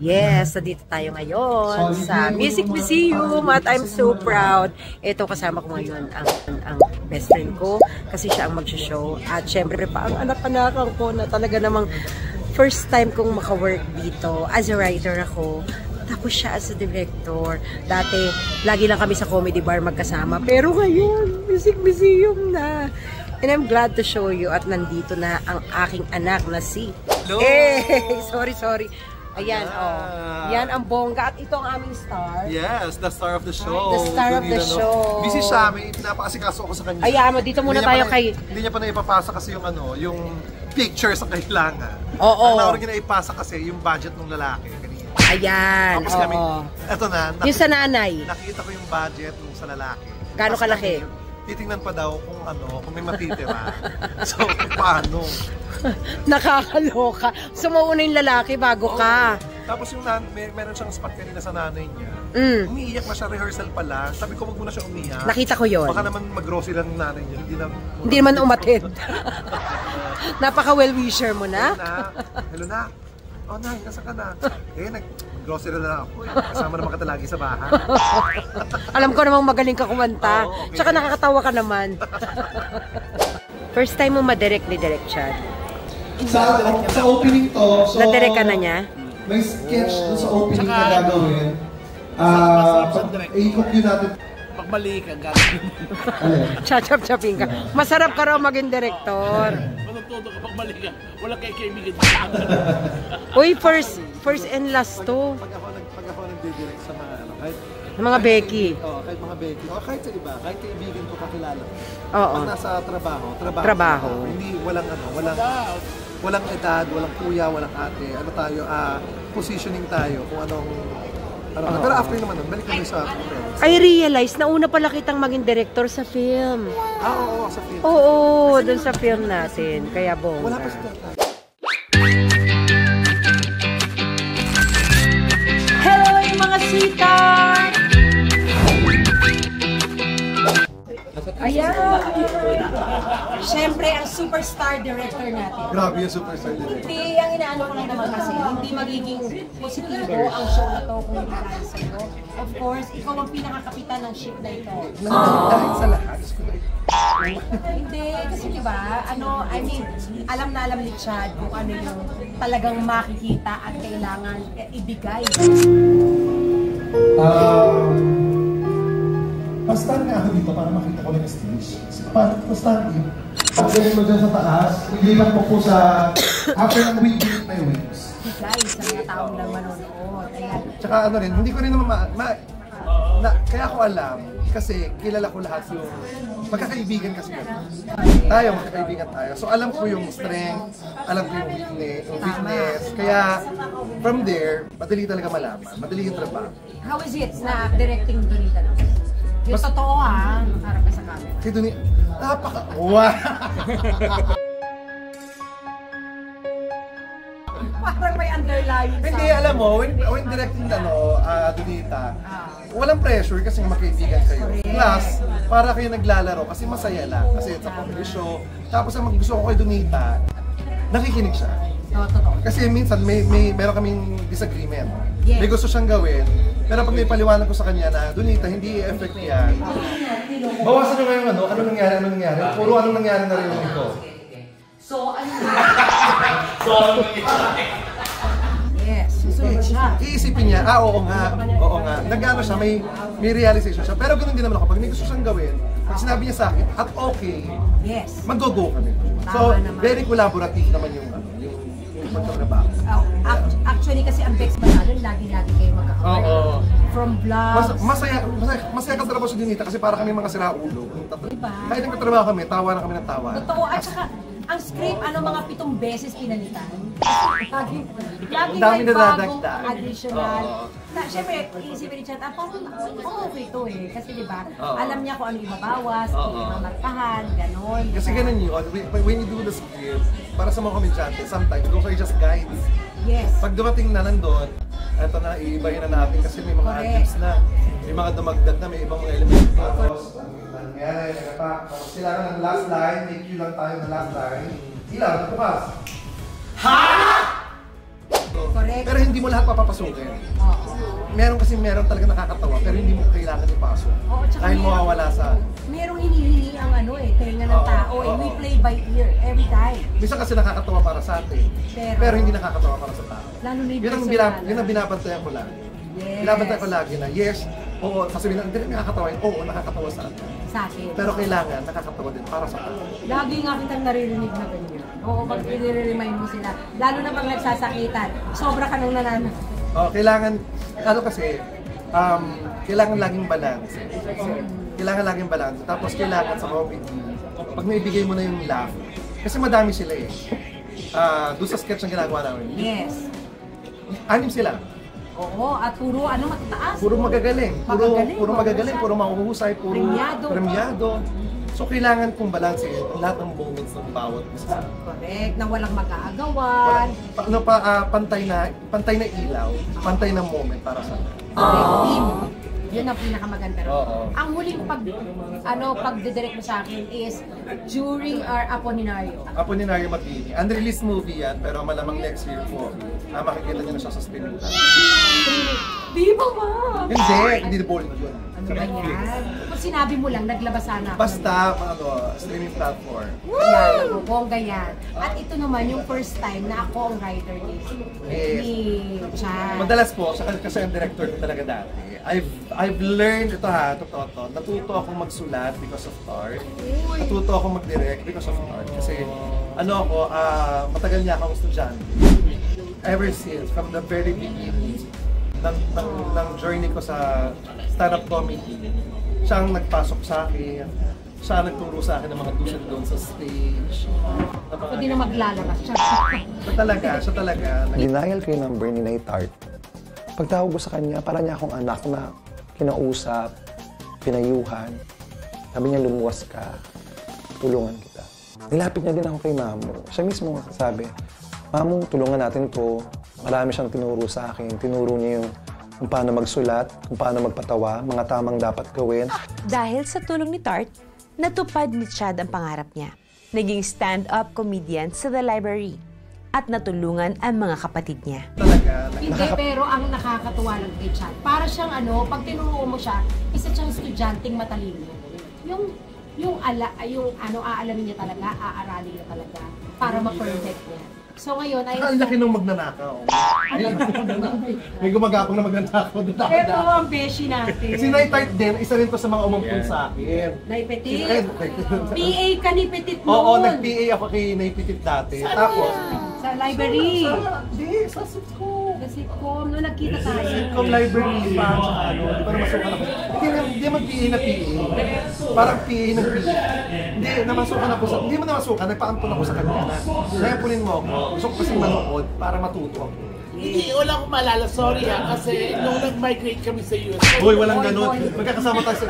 Yes, dito tayo ngayon sa Music Museum at I'm so proud. Ito kasama ko ngayon ang best friend ko kasi siya ang mag-show. At syempre pa ang anak-anakan ko na talaga namang first time kong maka-work dito. As a writer ako. Tapos siya as a director. Dati, lagi lang kami sa comedy bar magkasama. Pero ngayon, Music Museum na. And I'm glad to show you at nandito na ang aking anak na si... Hello! Hey! Sorry. Ayan, oh. Yan ang bongga. At ito ang aming star. Yes, the star of the show. The star of the show. Busy siya, may napakasikaso ako sa kanya. Ayan mo, dito muna tayo kay... Hindi niya pa naipapasa kasi yung pictures ang kailangan. Oo. Ang naurang niya naipasa kasi yung budget ng lalaki. Ayan, tapos kami, eto na. Yung sa nanay. Nakita ko yung budget ng sa lalaki. Gano'ng kalaki? Titingnan pa daw kung may matitira. So, paano? Nakakaloka. Sumuuna yung lalaki bago ka. Tapos yung meron siyang spot kanina sa nanay niya. Umiiyak na siya, rehearsal pala. Sabi ko, wag muna siya umiyak. Nakita ko yun. Baka naman mag-grocery lang ng nanay niya. Hindi naman umatid. Napaka-well-wisher mo na. Hello na. Oh, Nay, nasa ka na? Nag-grocery na lang ako. Kasama naman ka lagi sa bahay. Alam ko namang magaling ka kumanta. Okay. Tsaka nakakatawa ka naman. First time mo madirect ni Direct Chad. Sa opening to, so... Nadirect ka na niya? May sketch sa opening na gagawin. I-cook yun natin. Pagbali ka, gagawin. Chachap-chapin ka. Masarap ka raw maging director. Matututo ka, pagbali ka. Wala kayo kaibigan. Uy, first and last to. Pag ako nagdidirect sa mga Becky. Kahit mga Becky. Kahit sa iba, kahit kaibigan ko kakilala. Oo. Pag nasa trabaho. Hindi, walang edad, walang kuya, walang ate. Ano tayo, positioning tayo kung anong... Pero after naman nun, balik kami sa friends. I realize na una pala kitang maging director sa film. Oo, sa film. Oo, dun sa film natin. Kaya bongga. Wala pa siya. Hello, yung mga sweetheart! Ayan! Siyempre, ang superstar director natin. Grabe yung superstar director. Hindi, ang inaano ko lang naman kasi, hindi magiging positibo ang show na to kung hindi dahil sa'yo. Of course, ikaw ang pinakakapitan ng ship na ito. Dahil sa lahat. Hindi, kasi diba, alam na alam ni Chad kung ano yung talagang makikita at kailangan ibigay. Basta nga ako dito para makita ko lang yung stage. Basta yun. Pag galing mo dyan sa taas, ilipat mo po sa after ng week, may weeks. Bigay sa mga taong lang manonood. Ayan. Tsaka rin, hindi ko rin naman kaya ako alam, kasi kilala ko lahat yung magkakaibigan kasi yun. Tayo, magkakaibigan tayo. So alam ko yung strength, alam ko yung weakness. Kaya from there, madali talaga malaman. Madali yung trabaho. How is it na directing Donita? Yung totoo harap ka sa camera. Kaya doon wow! Parang may underlying. Hindi, alam mo, when directing Donita, walang pressure kasi magkaibigan kayo. Plus, para kayo naglalaro kasi masaya lang. Kasi it's a comedy show. Tapos ang gusto ko kay Donita, nakikinig siya. Kasi minsan meron kaming disagreement. Yes. May gusto siyang gawin, pero pag may paliwanag ko sa kanya na, Donita, hindi i-effect yan. Bawasan nyo ngayon ano nangyari? Puro anong nangyari na rin ito. So, ano yes, susunod siya. Iisipin niya, oo nga. Nag-ano siya, may realization siya. Pero ganoon din naman ako, pag may gusto siyang gawin, pag sinabi niya sa akin, at okay, yes, mag-go kami. So, very collaborative naman yung pagkatrabaho. Actually, kasi ang Bex Banalon, lagi-lagi kayo magkakawin. From vlogs. Masaya ka trabaho sa Donita kasi para kami mga siraulo. Diba? Kahit nagtatrabaho kami, tawa na kami ng tawa. Totoo, at saka, ang script, mga 7 beses pinalitan. Lagi dami may bagong nadadagdag. additional. Siyempre, iisipin ni Chad, parang okay ito eh. Kasi diba, alam niya kung ano ibabawas, kung imamarkahan, ganon. Kasi ganon yun, when you do the script, para sa mga komedyante, sometimes those are just guides. Yes. Pag dumating na nandun, eto na, iibahin na natin kasi may mga adlibs na, may mga dumagdag na, may ibang mga elements. Tapos, nangyari, tapos kailangan ng last line, may cue lang tayo ng last line. Ilaw, bukas. Ha? Correct. Correct. Pero hindi mo lahat papapasukin. Oo. Meron talaga nakakatawa, pero hindi mo kailangan ipasok. Oo, tsaka Dahil mawawala sa... Merong hinihingi ang tenga ng tao we play by ear every time. Minsan kasi nakakatawa para sa atin, pero hindi nakakatawa para sa tao. Lalo na yung Yun ang binabantayan ko lagi. Yes. Binabantayan ko lagi na yes, oo, sasabihin na, hindi nakakatawa yun, oo, nakakatawa sa atin. Sa akin. Pero kailangan nakakatawa din para sa tao. Lagi nga kitang naririnig na ganyan. Oo, pag i-remind mo sila. Lalo na pag nagsasakitan, sobra ka nang Kailangan, kailangan laging balance. Kailangan laging balance. Tapos kailangan sa comedy, pag naibigay mo na yung laugh, kasi madami sila eh. Doon sa sketch na ginagawa namin. Yes. 6 sila. Oo, at puro matataas. Puro magagaling. Puro magagaling, puro mahuhusay, puro premiado. So kailangan kong balansehin lahat ng moments ng bawat isa. Correct, na walang mag-aagawan. Pantay na ilaw, pantay na moment para sa akin. Team. Yun ang pinakamaganda rin. Ang huling pagdidirect mo sa akin is during our Aponinaryo. Aponinaryo Mabini. Unreleased movie yan, pero malamang next year po, makikita niyo na siya sa streaming. Di ba ba? Hindi bowling yun. Ano ba yan? Kung sinabi mo lang, naglabas sana ako. Basta, streaming platform. Yan, bongga yan. At ito naman yung first time na ako ang writer ni Chan. Madalas po, kasi ang director ko talaga dati. I've learned, totoo, natuto akong magsulat because of art. Natuto akong mag-direct because of art. Kasi, matagal niya akong estudyante. Ever since, from the very beginning, ng journey ko sa stand-up comedy, siya ang nagpasok sa akin, siya ang nagturo sa akin ng mga do's and don'ts sa stage. Hindi na maglalabas siya. Siya talaga. Denial ko yung number ni Nay Tart. Pagtawag ko sa kanya, para niya akong anak na kinausap, pinayuhan. Sabi niya, lumuwas ka, tulungan kita. Nilapit niya din ako kay Mamo. Siya mismo sabi, Mamo, tulungan natin to. Marami siyang tinuro sa akin. Tinuro niya yung kung paano magsulat, kung paano magpatawa, mga tamang dapat gawin. Dahil sa tulong ni Tart, natupad ni Chad ang pangarap niya. Naging stand-up comedian sa The Library at natulungan ang mga kapatid niya. Hindi, pero ang nakakatuwa lang kay Chad, para siyang pag tinuro mo siya, isa siyang estudyanteng matalino. Aalamin niya talaga, aaralin niya talaga para ma-perfect niya. So ngayon ay... Ang laki nung magnanakaw. May gumagapang na magnanakaw. Ito ang beshi natin. Kasi Nay Tart din, isa rin to sa mga umangkon sa akin. Nay Petit. PA ka ni Petit noon. Oo, nag-PA ako kay Nay Petit dati. Tapos... Sa library. Sa sitcom. Sa sitcom. Noong nagkita tayo. Sitcom library pa. Di ba namasukan ako? Hindi man PA na PA. Parang PA ng PA. Hindi, namasukan ako sa... Hindi mo namasukan, nagpaampun ako sa kanya na. Nayapunin mo ako. Gusto ko kasi manood para matuto ako. Hindi, wala akong maalala. Sorry kasi nung nag-migrate kami sa US. Hoy, walang ganun. Magkakasama tayo sa...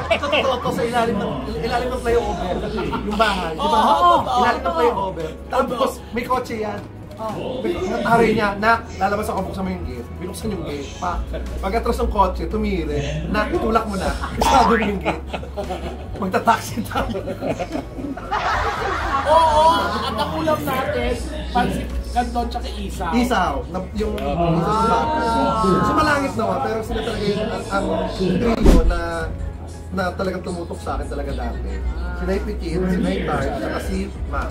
Ito sa ilalim ng flyover. Yung bahay. Di ba? Ilalim ng flyover. Tapos, may kotse yan. Natari niya, nak, lalabas ako, buksan mo yung gate. Binuksan yung gate. Pag-atras ng kotse, tumire. Nak, itulak mo na. Isado mo yung gate. Magta-taxi tayo. Oo, at ang ulam natin, pansit kanton tsaka isaw. Isaw. Yung isaw sa so malangit naman, pero sila talaga ang trio na talagang tumutok sa akin talaga dati. Si Nay Petit, si Nay Tart, at si Mac.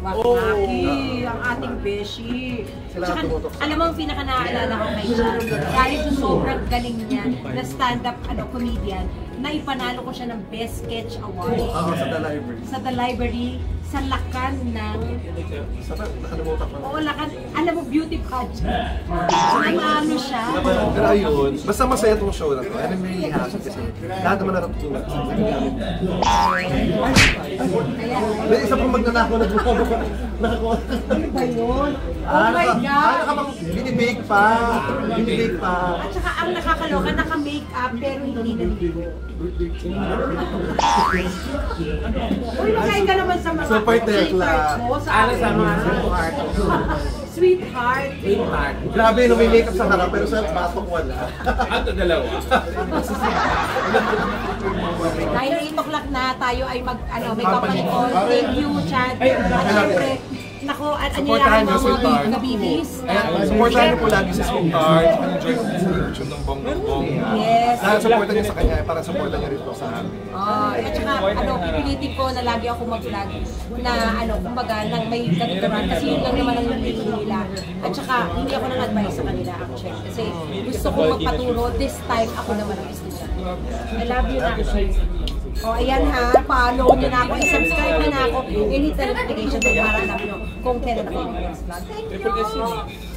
Maki, ang ating beshi. Sila tumutok sa akin. Alam mo ang pinaka-naaalala ko kay Chad, dahil sa sobrang galing niya na stand-up comedian, na ipanalo ko siya ng Best Sketch Award. Sa The Library. Sa The Library, sa lakan ng... Nakalimutan ko. Oo, lakan. Alam mo, beauty pageant. Nanalo siya. Pero ayun, basta masaya itong show na to. I'm really happy kasi lahat naman natutunan. May isa pang magnanakaw na nakakuha. Ano ba yun? Oh my God! Nakapang binibake pa. Binibake pa. At saka ang nakakaloka, naka-makeup pero hindi naligo. Uy, makain ka naman sa mga sweetheart mo. Sa mga sweetheart. Sweetheart. Sweetheart. Grabe, no, may makeup sa harap pero sa batok wala. At dalawa. Dahil 8 o'clock na tayo ay may papalikon. Thank you, Chad. At syempre, Nako, at Supportahan niyo si Tart. na bibis. Ayan, supportahan niyo po lagi si Sweetheart. Enjoy ko sa YouTube ng Bongbong. Yes. Dahil supportan niyo sa kanya, para supportan niyo rin po sa amin. At saka, pipilitin ko na lagi ako mag-vlog na, kumbaga, nang may katuturan. Kasi yun lang naman ang nililin nila. At saka, hindi ako nang-advise sa kanila, actually. Kasi gusto ko magpaturo, this time ako naman ang estudyante. I love you na. Ayan ha, follow nyo na ako, i-subscribe nyo na ako, i-hit the notification para alam nyo kung kailan ako mag-vlog. Thank you!